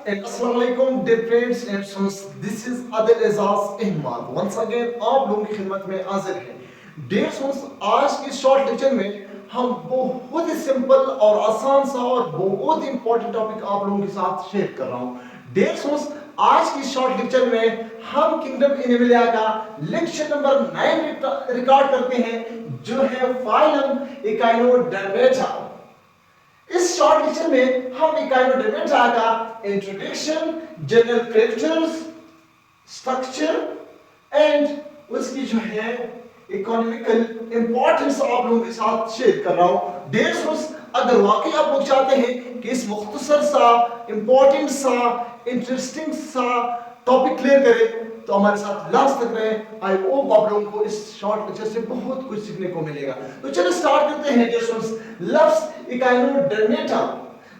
and Assalamualaikum dear friends and friends. This is Adil Azaz Ahmad. Once again आप लोगों की खिदमत में हाजिर हैं. Dear friends, आज की शॉर्ट लेक्चर में हम बहुत ही सिंपल और आसान सा और बहुत ही इंपॉर्टेंट टॉपिक आप लोगों के साथ शेयर कर रहा हूँ. Dear friends, आज की शॉर्ट लेक्चर में हम किंगडम एनिमलिया का लेक्चर नंबर 9 रिकॉर्ड करते हैं, जो है फाइलम इकाइनोडर्मेटा. इस शॉर्ट लेक्चर में हम इकाइनोडर्मेटा का introduction, general characters, structure and उसकी जो है इकोनॉमिकल इंपॉर्टेंस आप लोगों के साथ शेयर कर रहा हूं. डेयर स्टूडेंट्स, अगर वाकई आप लोग चाहते हैं कि इस मुख्तसर सा इंपॉर्टेंट सा इंटरेस्टिंग सा टॉपिक क्लियर करें तो हमारे साथ लास्ट तक रहे. आई होप आप लोगों को इस शॉर्ट लेक्चर से बहुत कुछ सीखने को मिलेगा. तो चलो स्टार्ट करते हैं. डियर स्टूडेंट्स, लफ्ज इकाइनोडर्मेटा.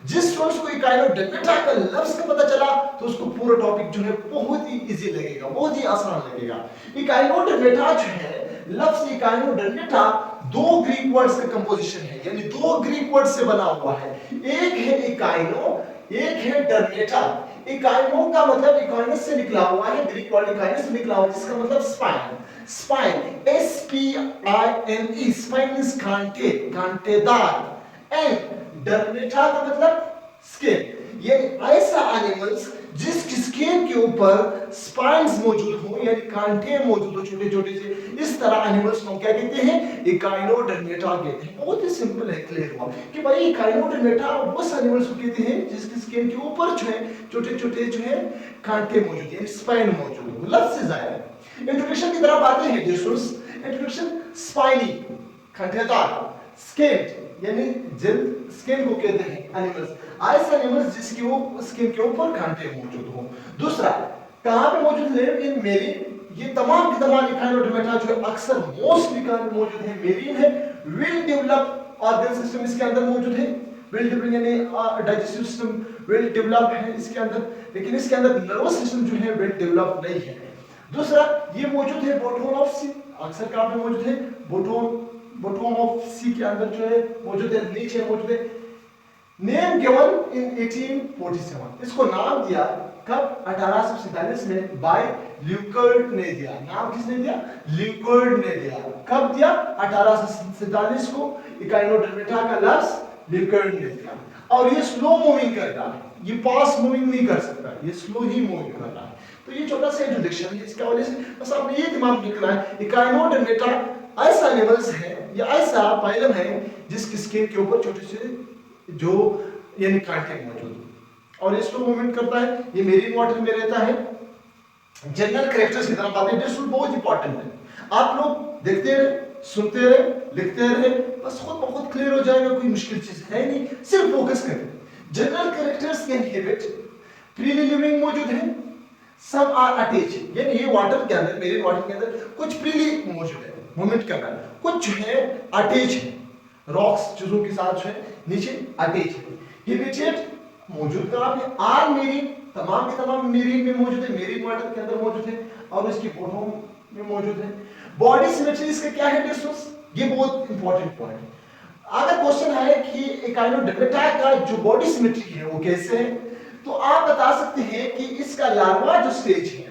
जिस स्टूडेंट्स को इकाइनोडर्मेटा का लफ्ज का पता चला तो उसको पूरा टॉपिक जो है बहुत ही इजी लगेगा, बहुत ही आसान लगेगा. इकाइनोडर्मेटा जो है, लफ्ज इकाइनोडर्मेटा दो ग्रीक वर्ड्स का कंपोजिशन है, यानी दो ग्रीक वर्ड से बना हुआ है. एक है इकाइनो, एक है डर्मेटा. इकाइनो का मतलब इकाइनस से निकला हुआ है, ग्रीक वर्ड इकाइनस से निकला हुआ है, जिसका मतलब spine. Spine, S P I N E, spine means कांटे, कांटेदार. एंड डर्मेटा का मतलब स्किन, यानी ऐसा एनिमल्स जिसकी स्किन के ऊपर स्पाइन्स मौजूद हो, यानी कांटे मौजूद हो छोटे छोटे से, इस तरह एनिमल्स को क्या कहते हैं? इकाइनोडर्मेटा कहते हैं. बहुत ही सिंपल है, क्लियर हुआ कि भाई इकाइनोडर्मेटा उस एनिमल्स को कहते हैं जिसकी स्किन के ऊपर जो है छोटे छोटे जो है कांटे मौजूद है, स्पाइन मौजूद हो. लफ्ज से जाहिर. इंट्रोडक्शन की तरफ आते हैं. इंट्रोडक्शन, स्पाइनी कांटेदार, स्किन यानी जल्द, स्किन को कहते हैं एनिमल्स, ऐसे एनिमल्स जिसकी वो स्किन के ऊपर कांटे मौजूद हो. दूसरा, कहां पे मौजूद है? इन मेरीन. ये तमाम के तमाम इकाइनोडर्मेटा जो है अक्सर मोस्टली कहां मौजूद है? मेरीन है. वेल डेवलप्ड ऑर्गन सिस्टम इसके अंदर मौजूद है. वेल डेवलप्ड यानी डाइजेस्टिव सिस्टम वेल डेवलप है इसके अंदर, लेकिन इसके अंदर नर्वस सिस्टम जो है वेल डेवलप नहीं है. दूसरा, ये मौजूद है बॉटम ऑफ सी. अक्सर कहां पे मौजूद है? बॉटम ऑफ सी के अंदर जो है मौजूद है, नीचे मौजूद है. Name given in 1847. इसको नाम दिया कब? 1847 में बाय ल्यूकर्ड ने दिया. नाम किसने दिया? ल्यूकर्ड ने दिया. कब दिया? 1847 को इकाइनोडर्मेटा का लफ्ज ल्यूकर्ड ने दिया. और ये स्लो मूविंग कर रहा है, ये फास्ट मूविंग नहीं कर सकता, ये स्लो ही मूविंग कर रहा है. तो ये छोटा सा इंट्रोडक्शन है. इसका वजह से बस आपने ये दिमाग में रखना है, इकाइनोडर्मेटा ऐसा एनिमल्स है या ऐसा फाइलम है जिसकी स्किन के ऊपर छोटे से जो यानी कांटे मौजूद हो और ये स्लो मूवमेंट करता है. ये मेरीन वाटर में रहता है. जनरल कैरेक्टर्स की तरफ आते हैं. दिस बहुत इंपॉर्टेंट है. आप लोग देखते रहे, सुनते रहे, लिखते रहे, बस खुद ब खुद क्लियर हो जाएगा. कोई मुश्किल चीज है नहीं, सिर्फ फोकस करें. General characters can habit, freely living मौजूद है. सब आर अटैच, यानी ये वाटर के अंदर, मेरीन वाटर के अंदर कुछ फ्रीली मौजूद है, मूवमेंट कर रहा है, कुछ जो है अटैच है, रॉक्स चीजों के साथ जो है नीचे अटैच है. हिबिटेट मौजूद कहां पे? आर मेरीन, तमाम के तमाम मेरीन में मौजूद है, मेरीन वाटर के अंदर मौजूद है और इसकी बॉटम में मौजूद है. बॉडी सिमेट्री इसका क्या है डिस्टेंस? ये बहुत इंपॉर्टेंट पॉइंट है. अगर क्वेश्चन है कि इकाइनोडर्मेटा का जो बॉडी सिमेट्री है वो कैसे है, तो आप बता सकते हैं कि इसका लार्वा जो स्टेज है,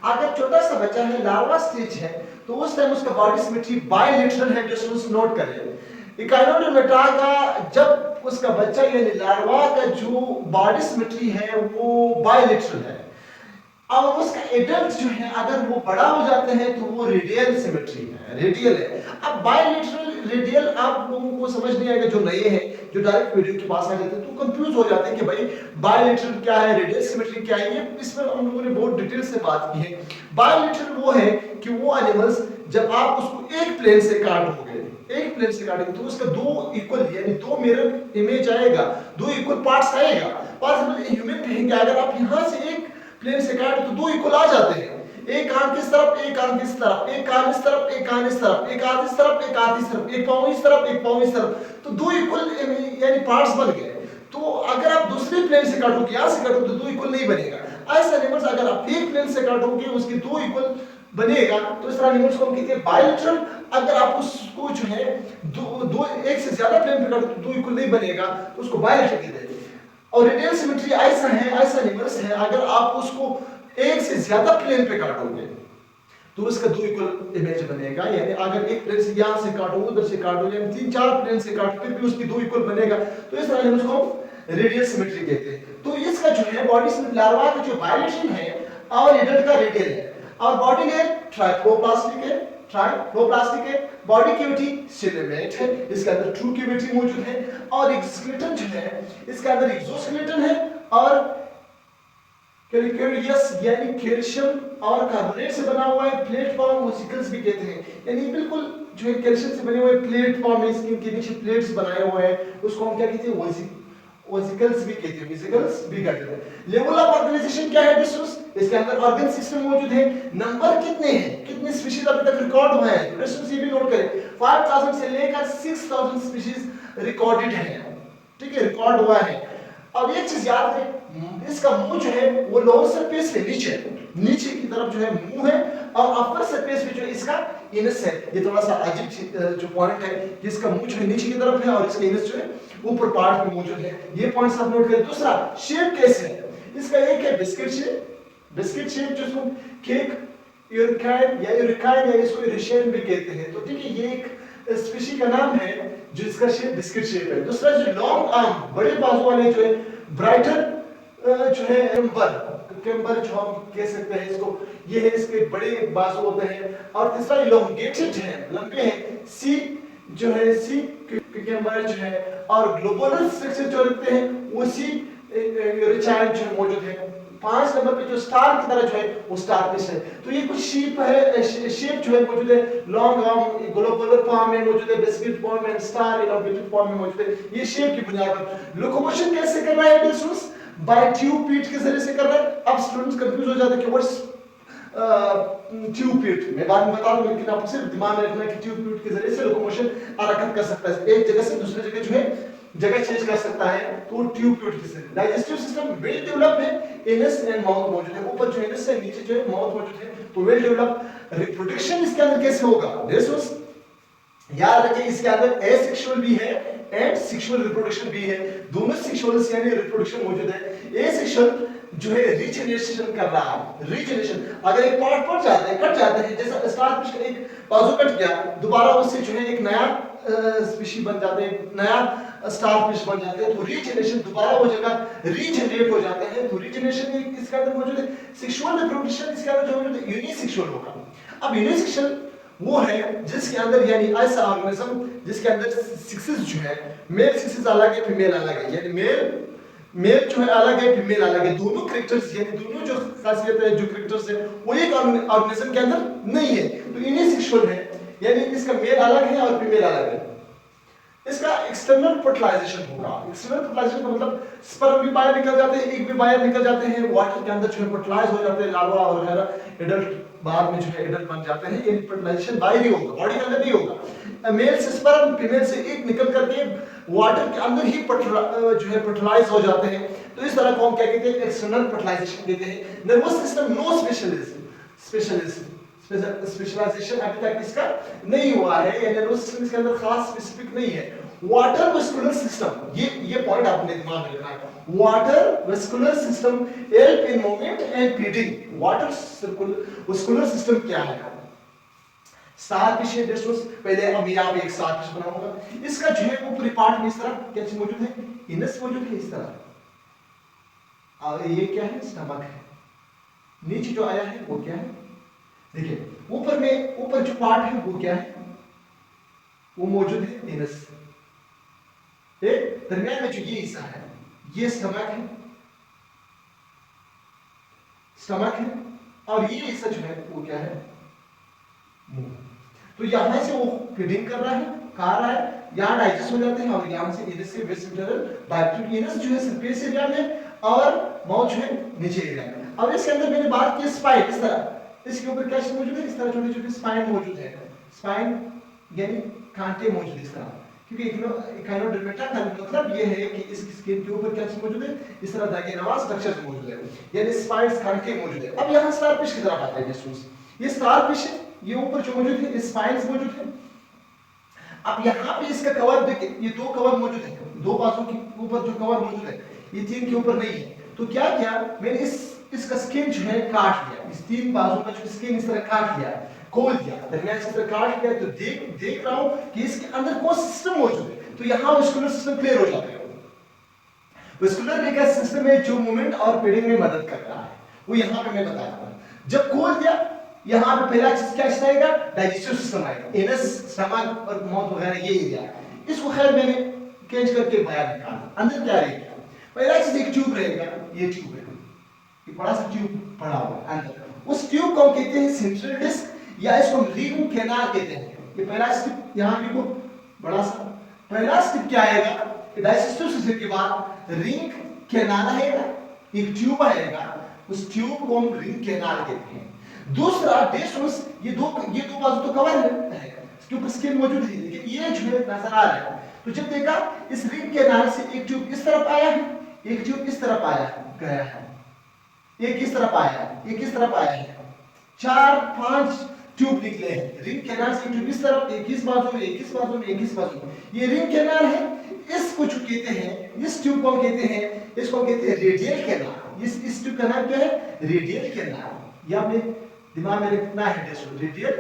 अगर छोटा सा बच्चा है, लार्वा स्टेज है, तो उस टाइम उसका बॉडी सिमेट्री बायलेटरल है. डिस्टेंस नोट करें. इकाइनोडर्मेटा का जब उसका बच्चा यानी लार्वा का जो बॉडी सिमेट्री है वो बायलेटरल है. अब उसका एडल्ट जो है अगर वो बड़ा हो जाते हैं तो वो रेडियल सिमेट्री है, रेडियल है. अब बायलेटरल रेडियल आप लोगों को समझ नहीं आएगा जो नए हैं, जो डायरेक्ट वीडियो के पास आ जाते हैं तो कंफ्यूज हो जाते हैं कि भाई बायलेटरल क्या है, रेडियल सिमेट्री क्या है. ये इस पर हम लोगों ने बहुत डिटेल से बात की है. बायलेटरल वो है कि वो एनिमल्स जब आप उसको एक प्लेन से काटोगे, एक प्लेन से काटेंगे तो उसका दो इक्वल यानी दो मिरर इमेज आएगा, दो इक्वल पार्ट्स आएगा. पॉसिबल ह्यूमन बीइंग का अगर आप यहां से एक प्लेन से काटे तो दो इक्वल आ जाते हैं. एक आंख इस तरफ, एक आंख इस तरफ, एक कान इस तरफ, एक कान इस तरफ, एक हाथ इस तरफ, एक हाथ इस तरफ, एक पांव इस तरफ, एक पांव इस तरफ, तो दो इक्वल यानी पार्ट्स बन गए. तो अगर आप दूसरे प्लेन से काटोगे, यहां से काटोगे तो दो इक्वल नहीं बनेगा. ऐसा एनिमल्स अगर आप एक प्लेन से काटोगे उसके दो इक्वल बनेगा तो इस तरह एनिमल्स को हम कहते हैं बायलेटरल. अगर आप उसको जो है दो एक से ज्यादा प्लेन पे काटो तो दो इक्वल नहीं बनेगा तो उसको बायलेटरल कहते हैं. और रेडियल सिमेट्री ऐसा है, ऐसा रिवर्स है, अगर आप उसको एक से ज्यादा प्लेन पे काटोगे तो उसका दो इक्वल इमेज बनेगा। यानी अगर एक प्लेन से यहाँ से काटो, उधर से काटो, यानी तीन चार प्लेन से काटो, फिर भी उसकी दो इक्वल बनेगा। तो इस तरह उसको रेडियल सिमेट्री कहते हैं। तो इसका जो है बॉडी से लार्वा का जो बायलेशन है और एडल्ट का रेडियल है। और बॉडी लेयर ट्राइफ्लोप्लास्टिक है, ट्राइफ्लोप्लास्टिक है। बॉडी कैविटी सिलेमेट है, इसके अंदर ट्रू कैविटी मौजूद है। और एक्सोस्केलेटन जो है इसके अंदर एक्सोस्केलेटन है और कैल्शियस यानी कैल्शियम और कार्बोनेट से बना हुआ है। प्लेटफॉर्म वेसिकल्स भी कहते हैं, यानी बिल्कुल जो है कैल्शियम से बने हुए प्लेटफॉर्म है, स्किन के नीचे प्लेट्स बनाए हुए हैं, उसको हम क्या कहते हैं, वेसिकल्स भी कहते हैं, वेसिकल्स भी कहते हैं। लेवल ऑफ ऑर्गेनाइजेशन क्या है डिस्कस, इसके अंदर ऑर्गन सिस्टम मौजूद है। नंबर कितने हैं, कितने स्पीशीज अभी तक रिकॉर्ड हुए हैं, डिस्कस ये भी नोट करें। 5000 से लेकर 6000 स्पीशीज रिकॉर्डेड है, ठीक है, रिकॉर्ड हुआ है। अब एक चीज याद है, इसका मुंह जो है वो लोअर सरफेस पे नीचे की तरफ जो है मुंह है, और अपर सरफेस पे जो इसका इनस है। ये थोड़ा सा अजीब जो पॉइंट है कि इसका मुंह जो है नीचे की तरफ है और इसका इनस जो है ऊपर पार्ट में मौजूद है। ये पॉइंट्स आप नोट करें। दूसरा, शेप कैसे है इसका, एक है बिस्किट शेप जिसको केक यूरिकाइन या इसको इरिशियन भी कहते हैं। तो ठीक है, ये एक स्पीशी का नाम है जिसका शेप बिस्किट शेप है। दूसरा जो लॉन्ग आर्म, बड़े बाजू वाले जो है ब्राइटर जो है कैम्बर जो हम कह सकते हैं इसको, ये है, इसके बड़े बाजू होते हैं। और तीसरा इलोंगेटेड है, लंबे हैं, सी जो है सी कैम्बर जो है। और ग्लोबुलर स्ट्रक्चर जो रखते हैं वो सी यूरिचाइन जो मौजूद है। 5 नंबर पे जो स्टार की तरह जो है वो स्टार फिश है। तो ये कुछ शेप है, शेप जो है मौजूद है। लॉन्ग आर्म ग्लोबुलर फॉर्म में मौजूद है, बिस्किट फॉर्म में, स्टार इलोंगेटेड फॉर्म में मौजूद है। ये शेप की बुनियाद पर लोकोमोशन कैसे कर रहा है डिस्टेंस, बाय ट्यूब पीट के जरिए से कर रहा है। अब स्टूडेंट्स कंफ्यूज हो जाते हैं कि व्हाट्स ट्यूब पीट, मैं बाद में बता दूंगा, लेकिन आपको सिर्फ दिमाग में रखना है कि ट्यूब पीट के जरिए से लोकोमोशन हरकत कर सकता है, एक जगह से दूसरी जगह जो है जगह चेंज कर सकता है। तो ट्यूब पीट के जरिए। डाइजेस्टिव सिस्टम वेल डेवलप है, एनस एंड माउथ मौजूद है, ऊपर जो एनस है नीचे जो है माउथ मौजूद है, तो वेल डेवलप। रिप्रोडक्शन इसके अंदर कैसे होगा, याद रखिए इसके अंदर एसेक्सुअल भी है एंड सेक्सुअल रिप्रोडक्शन भी है। दोनों सेक्सुअल यानी रिप्रोडक्शन मौजूद है। एसेक्सुअल जो है रीजनरेशन कर रहा है, रीजनरेशन। अगर एक पार्ट कट जाता है, जैसा स्टारफिश का एक बाजू कट गया, दोबारा उससे जो है एक नया स्पीशी बन जाते हैं, नया स्टारफिश बन जाते हैं। तो रीजनरेशन, दोबारा वो जगह रीजनरेट हो जाते हैं। तो रीजनरेशन इसके अंदर मौजूद है। सेक्सुअल रिप्रोडक्शन इसके अंदर जो मौजूद है यूनिसेक्सुअल होगा। अब यूनिसेक्सुअल वो है जिसके अंदर, यानी ऐसा ऑर्गेनिज्म जिसके अंदर सेक्सेस जो है, मेल सेक्सेस अलग है, फीमेल अलग है, यानी मेल जो है अलग है, फीमेल अलग है। दोनों कैरेक्टर्स यानी दोनों जो खासियत है, जो कैरेक्टर्स है, वो एक ऑर्गेनिज्म के अंदर नहीं है। तो यूनिसेक्सुअल है, यानी इसका मेल अलग है और फीमेल अलग है। इसका एक्सटर्नल फर्टिलाइजेशन होगा। एक्सटर्नल फर्टिलाइजेशन का मतलब स्पर्म भी बाहर निकल जाते हैं, एग भी बाहर निकल जाते हैं, वाटर के अंदर जो है फर्टिलाइज हो जाते हैं, लार्वा और वगैरह, एडल्ट बाद में जो है एडल्ट बन जाते हैं। ये फर्टिलाइजेशन बाहर ही होगा, बॉडी के अंदर नहीं होगा। मेल से स्पर्म, फीमेल से एग निकल करके वाटर के अंदर ही जो है फर्टिलाइज हो जाते हैं। तो इस तरह को हम क्या कहते हैं, एक्सटर्नल फर्टिलाइजेशन कहते हैं। नर्वस सिस्टम नो स्पेशलाइजेशन अभी तक इसका नहीं हुआ है, यानी नर्वस सिस्टम इसके अंदर खास स्पेसिफिक नहीं है। वाटर वेस्कुलर सिस्टम, ये पॉइंट आपने दिमाग में रखना है। Water vascular system help in movement and feeding. Water vascular system क्या है, स्टारफिश है दोस्तों। पहले अब यहाँ पे एक स्टारफिश बनाऊंगा। इसका जो है ऊपरी पार्ट में इस तरह क्या चीज मौजूद है, इनस मौजूद है इस तरह। और ये क्या है, स्टमक है। नीचे जो आया है वो क्या है, देखिए ऊपर जो पार्ट है वो क्या है, वो मौजूद है इनस। दरमियान में जो ये हिस्सा है ये स्टमक है, और ये हिस्सा जो है वो क्या है, मुंह। तो यहां से वो फीडिंग कर रहा है, खा रहा है, यहाँ डाइजेस्ट हो जाते हैं, और यहाँ से इनस से वेस्टिबुलर डायरेक्ट। इनस जो है सरफेस एरिया में और माउथ जो है नीचे एरिया में। अब इसके अंदर मैंने बात की स्पाइन, इस तरह इसके ऊपर क्या मौजूद है, इस तरह छोटे छोटे स्पाइन मौजूद है। स्पाइन यानी कांटे मौजूद है इस तरह, क्योंकि इकाइनोडर्मेटा का मतलब ये है कि इसकी स्किन के ऊपर क्या चीज मौजूद है, इस तरह दागिनेवार स्ट्रक्चर मौजूद है, यानी स्पाइन्स कांटे मौजूद है। अब यहाँ स्टारफिश की तरफ आते हैं दोस्तों। ये स्टारफिश है, ये ऊपर जो मौजूद है स्पाइन्स मौजूद है। अब यहाँ पे इसका कवर देखिए, ये दो कवर मौजूद है, दो पासों के ऊपर जो कवर मौजूद है, ये 3 के ऊपर नहीं है। तो क्या किया मैंने इसका स्किन जो है काट लिया, इस 3 बाजू का जो स्किन इस तरह काट लिया, खोल दिया, दरमियान से इस तरह काट लिया। तो देख रहा हूं कि इसके अंदर कौन सा सिस्टम मौजूद है। तो यहाँ मस्कुलर सिस्टम क्लियर हो जाता है। मस्कुलर रीका सिस्टम है जो मूवमेंट और फीडिंग में मदद कर रहा है, वो यहाँ पे मैं बताया था। जब खोल दिया, यहाँ पे पहला चीज क्या आएगा, डाइजेस्टिव सिस्टम आएगा, एनस, स्टमक और माउथ वगैरह ये एरिया। इसको खैर मैंने कैच करके बाहर निकाला। अंदर क्या रहेगा, पहला चीज एक ट्यूब रहेगा, ये ट्यूब है, ये बड़ा सा ट्यूब पड़ा हुआ है अंदर। उस ट्यूब को कहते हैं सेंट्रल डिस्क या इसको रिंग कैनाल कहते हैं। ये पहला स्टेप यहाँ देखो, बड़ा सा पहला स्टेप क्या आएगा, डाइजेस्टिव सिस्टम के बाद रिंग कैनाल आएगा, एक ट्यूब आएगा, उस ट्यूब को हम रिंग कैनाल कहते हैं। दूसरा डेस्टोस, ये दो बाजू तो कवर है, इसके ऊपर स्किन मौजूद है, लेकिन ये जो है नजर आ रहा है। तो जब देखा इस रिंग कैनाल से एक ट्यूब इस तरफ आया है, एक ट्यूब इस तरफ आया गया है, एक इस तरफ आया है, एक इस तरफ आया है, 4-5 ट्यूब निकले हैं। रिंग कैनाल से ट्यूब इस तरफ, एक इस बाजू में, एक इस बाजू में, एक इस बाजू में, ये रिंग कैनाल है। इसको जो कहते हैं, इस ट्यूब को कहते हैं, इसको कहते हैं रेडियल कैनाल। इस ट्यूब का नाम क्या है, रेडियल कैनाल। या आपने दिमाग में रखना है, रेडियल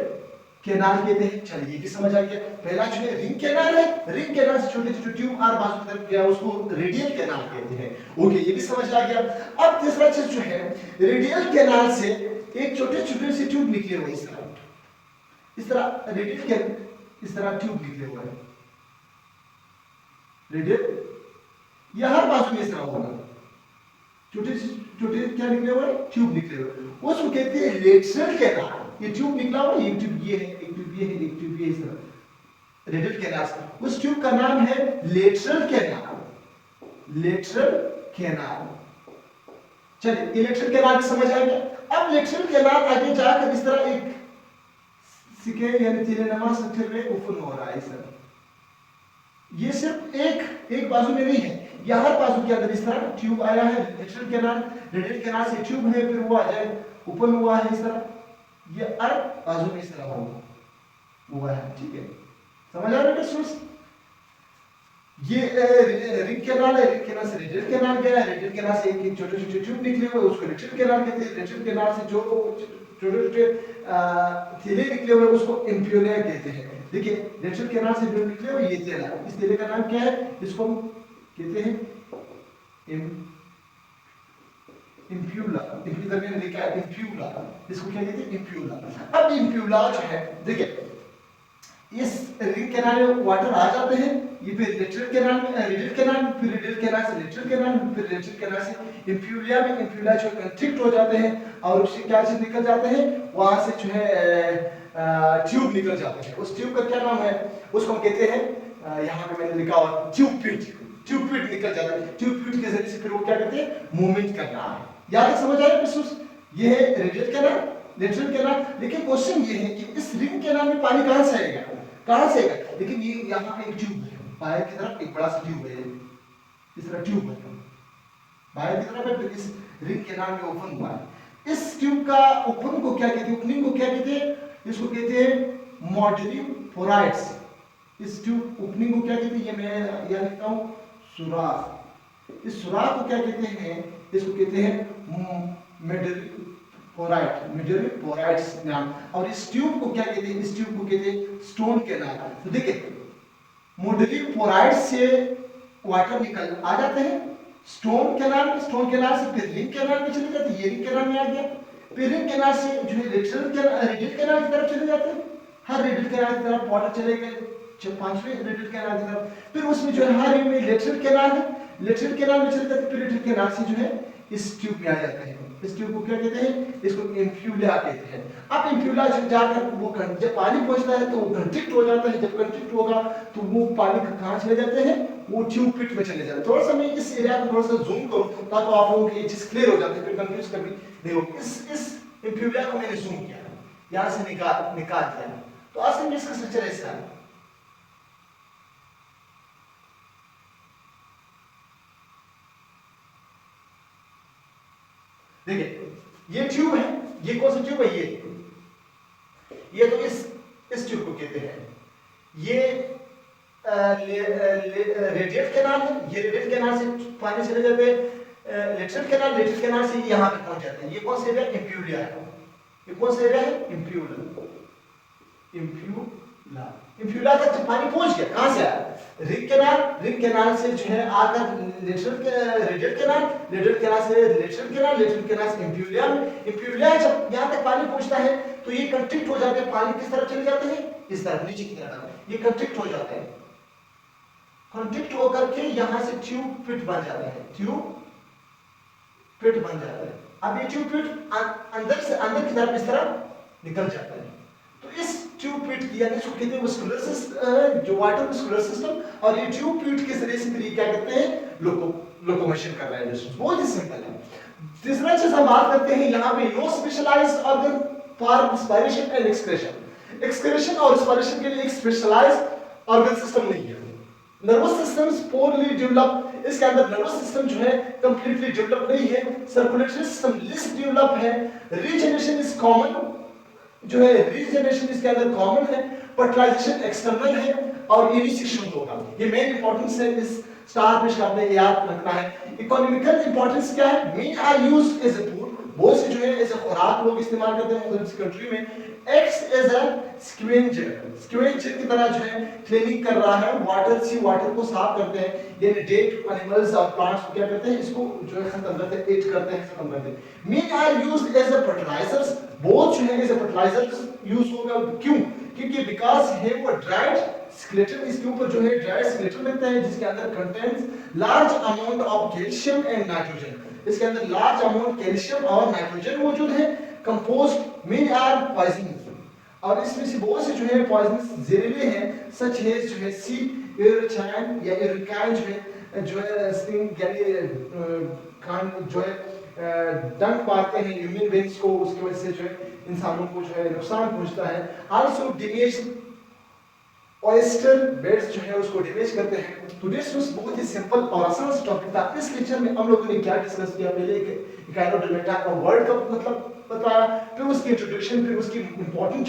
कैनाल कहते हैं। चलिए ये भी समझ आ गया। पहला जो है रिंग कैनाल है, रिंग कैनाल से छोटे छोटे ट्यूब हर बाजू की तरफ गया, उसको रेडियल कैनाल कहते हैं। ओके, ये भी समझ आ गया। अब तीसरा चीज जो है, रेडियल कैनाल से एक छोटे छोटे से ट्यूब निकले हुए, इस तरह रेडियल कैनाल, इस तरह ट्यूब निकले हुए हैं रेडियल, यह हर बाजू में इस तरह होगा, छोटे छोटे क्या निकले हुए, ट्यूब निकले हुए, उसको कहते हैं लेटरल कैनाल। ये ट्यूब निकला हुआ, एक ट्यूब ये है, एक ट्यूब ये है, एक ट्यूब ये, इस तरह रेडियल कैनाल। उस ट्यूब का नाम है लेटरल कैनाल, लेटरल कैनाल। चलिए ये लेटरल कैनाल समझ आ गया। अब लेटरल कैनाल आगे जाकर इस तरह एक सिके यानी तिरेनुमा स्ट्रक्चर में ओपन हो रहा है इस तरह। ये सिर्फ एक बाजू में नहीं है, यह हर बाजू के अंदर इस तरह ट्यूब आया है, लेटरल कैनाल, रेडियल कैनाल से ट्यूब है, फिर वो आ जाए ओपन हुआ है इस तरह, ये हर बाजू में इस तरह हुआ है। ठीक है, समझ आ रहा है स्टूडेंट्स? ये रिंग कैनाल है, रिंग कैनाल से रेडियल कैनाल गया है, रेडियल कैनाल से एक छोटे छोटे ट्यूब निकले हुए, उसको लेटरल कैनाल कहते हैं। लेटरल कैनाल से जो छोटे छोटे थैले निकले हुए उसको इम्प्यूलिया कहते हैं। देखिए लेटरल कैनाल से जो निकले हुए ये थैला, इस थैले का नाम क्या है, इसको हम कहते हैं इम्प्यूला। इम्प्यूला मैंने लिखा है इम्प्यूला, इसको क्या कहते हैं, इम्प्यूला। अब इम्प्यूला जो है, देखिए इस रिंग कैनाल में वाटर आ जाते हैं, ये फिर लेटरल कैनाल में, रेडियल कैनाल में, फिर रेडियल कैनाल से लेटरल कैनाल में, फिर लेटरल कैनाल से इम्प्यूलिया में। इम्प्यूलिया जो कंस्ट्रिक्ट हो जाते हैं और उससे क्या चीज निकल जाते हैं, वहां से जो है ट्यूब निकल जाते हैं। उस ट्यूब का क्या नाम है, उसको हम कहते हैं, यहाँ पे मैंने लिखा हुआ ट्यूब पिट। ट्यूब पिट निकल जाता है, ट्यूब पिट के जरिए से फिर वो क्या कहते हैं, मूवमेंट करना है। यहाँ तक समझ आया प्रोसेस? ये है रेडियल कैनाल, लेटरल कैनाल। लेकिन क्वेश्चन ये है कि इस रिंग कैनाल में पानी कहां से आएगा, कहां से आएगा? लेकिन ये यहाँ पे एक ट्यूब है, बाहर की तरफ एक बड़ा सा ट्यूब है, इस तरह ट्यूब है बाहर की तरफ है, फिर इस रिंग कैनाल में ओपन हुआ है। इस ट्यूब का ओपन को क्या कहते हैं, ओपनिंग को क्या कहते हैं, इसको कहते हैं मॉडलिंग पोराइड्स। इस ट्यूब ओपनिंग को क्या कहते हैं, ये मैं यहाँ लिखता हूँ सुराख। इस सुराख को क्या कहते हैं, इसको कहते हैं मेडरी पोराइड्स नाम। और इस ट्यूब को क्या कहते हैं, इस ट्यूब को कहते हैं स्टोन कैनाल। तो देखिए मोडली पोराइड से वाटर निकल आ जाते हैं स्टोन कैनाल में, स्टोन कैनाल से फिर रिंग कैनाल में चले जाते हैं, ये रिंग कैनाल में आ गया, फिर रिंग कैनाल से जो है रेडियल कैनाल की तरफ चले जाते हैं, हर रेडियल कैनाल की तरफ वाटर चले गए, 5वें रेडियल कैनाल की तरफ, फिर उसमें जो है हर रिंग में लेटरल कैनाल है, लेटरल कैनाल में चले जाते हैं, फिर लेटरल कैनाल से जो है इस ट्यूब में आ जाते हैं। इस ट्यूब को क्या कहते हैं, इसको इम्प्यूला कहते हैं। अब इम्प्यूला जाकर वो जब पानी पहुंचता है तो वो कंस्ट्रिक्ट हो जाता है, जब कंस्ट्रिक्ट होगा तो वो पानी कहाँ चले जाते हैं, वो ट्यूब पिट में चले जाते हैं। थोड़ा सा मैं इस एरिया को थोड़ा सा जूम करूं ताकि आप लोगों की ये चीज क्लियर हो जाती है, फिर कंफ्यूज कभी नहीं होगी। इस इम्प्यूला को मैंने जूम किया, यहां से निकाल दिया, तो असल में इसका स्ट्रक्चर ऐसा है। देखिए ये ट्यूब है, ये कौन सा ट्यूब है, ये तो इस ट्यूब को कहते हैं, ये रेडियल कैनाल है, ये रेडियल कैनाल से पानी चले जाते हैं लेटरल कैनाल से यहाँ पे पहुंच जाते हैं। ये कौन सा एरिया? इम्प्यूलिया है। ये कौन सा एरिया है? इम्प्यूला। इम्प्यूला तक पानी पहुंच गया, कहां से आया? रिंग कैनाल से जो है आकर रेडियल कैनाल से लेटरल कैनाल से इम्प्यूलिया जब यहाँ तक पानी पहुंचता है तो ये कंस्ट्रिक्ट हो जाते हैं, पानी किस तरफ चले जाते हैं? इस तरफ, नीचे की तरफ ये कंस्ट्रिक्ट हो जाते हैं। कंस्ट्रिक्ट होकर के यहाँ से ट्यूब पिट बन जाते हैं, ट्यूब पिट बन जाता है। अब ये ट्यूब पिट अंदर की तरफ इस तरह निकल जाता है। तो इस ट्यूब पिट की यानी इसको कहते हैं मस्कुलर सिस्टम, जो वाटर मस्कुलर सिस्टम, और ये ट्यूब पिट के जरिए से फिर क्या कहते हैं? लोकोमोशन कर रहा है। बहुत ही सिंपल है। तीसरा चीज हम बात करते हैं यहाँ पे no specialised organ for inspiration and excretion. Excretion और इंस्पिरेशन के लिए एक स्पेशलाइज्ड ऑर्गन सिस्टम नहीं है। नर्वस सिस्टम पोरली डेवलप, इसके अंदर नर्वस सिस्टम जो है कंप्लीटली डेवलप नहीं है। सर्कुलेटरी सिस्टम लेस डेवलप है। रीजनरेशन इज कॉमन, जो है रीजनरेशन इसके अंदर कॉमन है। फर्टिलाइजेशन एक्सटर्नल है और इनिशिएशन होगा। ये मेन इंपॉर्टेंस है, इस स्टार फिश का आपने याद रखना है। इकोनॉमिकल इंपॉर्टेंस क्या है? Meat are used as a food, बहुत से जो है एज अ खुराक लोग इस्तेमाल करते हैं मुख्तलिफ कंट्री में। एक्ट्स एज अ स्क्वेंजर की तरह जो है क्लीनिंग कर रहा है, सी वाटर को साफ करते हैं। यानी डेड एनिमल्स और प्लांट्स को क्या करते हैं? इसको जो है खत्म करते हैं, एट करते हैं, खत्म करते हैं। Meat are used as a fertilisers, both जो है एज अ फर्टिलाइजर्स यूज होगा। क्यों? क्योंकि because have a dried skeleton, इसके ऊपर जो है ड्राइड स्केलेटन रहता है जिसके अंदर contains large amount of calcium and nitrogen. इसके अंदर लार्ज अमाउंट कैल्शियम और नाइट्रोजन मौजूद है। कंपोस्ट मीन आर पॉइजनस, और इसमें से बहुत से जो है पॉइजनस जहरीले हैं, सच है जो है सी यूरिथाइन या यूरिकाइन जो है स्टिंग यानी कान जो है डंक मारते हैं ह्यूमन बींग्स को, उसकी वजह से जो है इंसानों को जो है नुकसान पहुंचता है। आल्सो डैमेज ऑयस्टर बेड्स जो है उसको डैमेज करते हैं। तो दिस वाज बहुत ही सिंपल और आसान सा टॉपिक था। इस लेक्चर में हम लोगों ने क्या डिस्कस किया? पहले एक इकाइनोडर्मेटा का वर्ड का मतलब बताया, फिर उसकी इंट्रोडक्शन, फिर उसकी इंपॉर्टेंट